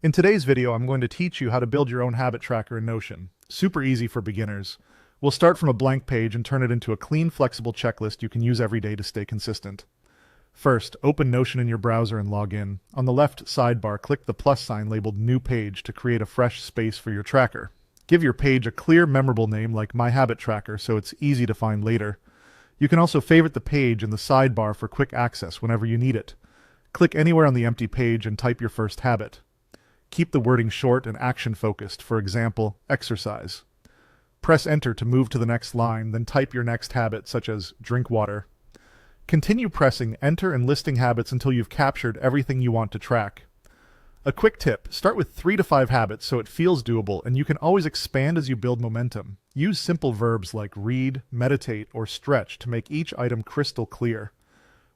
In today's video, I'm going to teach you how to build your own habit tracker in Notion. Super easy for beginners. We'll start from a blank page and turn it into a clean, flexible checklist you can use every day to stay consistent. First, open Notion in your browser and log in. On the left sidebar, click the plus sign labeled New Page to create a fresh space for your tracker. Give your page a clear, memorable name like My Habit Tracker so it's easy to find later. You can also favorite the page in the sidebar for quick access whenever you need it. Click anywhere on the empty page and type your first habit. Keep the wording short and action-focused, for example, exercise. Press enter to move to the next line, then type your next habit, such as drink water. Continue pressing enter and listing habits until you've captured everything you want to track. A quick tip, start with 3 to 5 habits so it feels doable, and you can always expand as you build momentum. Use simple verbs like read, meditate, or stretch to make each item crystal clear.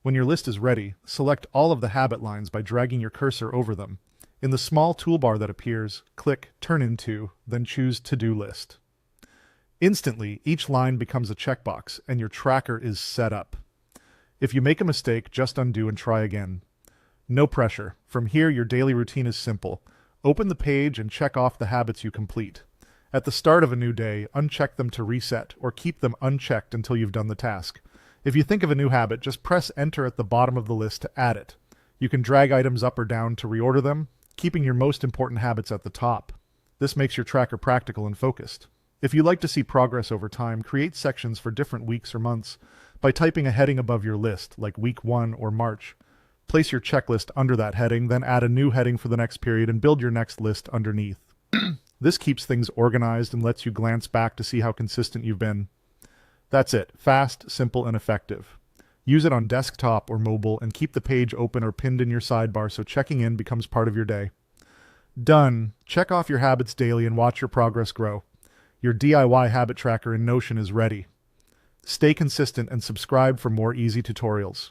When your list is ready, select all of the habit lines by dragging your cursor over them. In the small toolbar that appears, click Turn Into, then choose To-Do List. Instantly, each line becomes a checkbox, and your tracker is set up. If you make a mistake, just undo and try again. No pressure. From here, your daily routine is simple. Open the page and check off the habits you complete. At the start of a new day, uncheck them to reset, or keep them unchecked until you've done the task. If you think of a new habit, just press Enter at the bottom of the list to add it. You can drag items up or down to reorder them, keeping your most important habits at the top. This makes your tracker practical and focused. If you like to see progress over time, create sections for different weeks or months by typing a heading above your list, like Week 1 or March. Place your checklist under that heading, then add a new heading for the next period and build your next list underneath. This keeps things organized and lets you glance back to see how consistent you've been. That's it. Fast, simple, and effective. Use it on desktop or mobile and keep the page open or pinned in your sidebar so checking in becomes part of your day. Done. Check off your habits daily and watch your progress grow. Your DIY habit tracker in Notion is ready. Stay consistent and subscribe for more easy tutorials.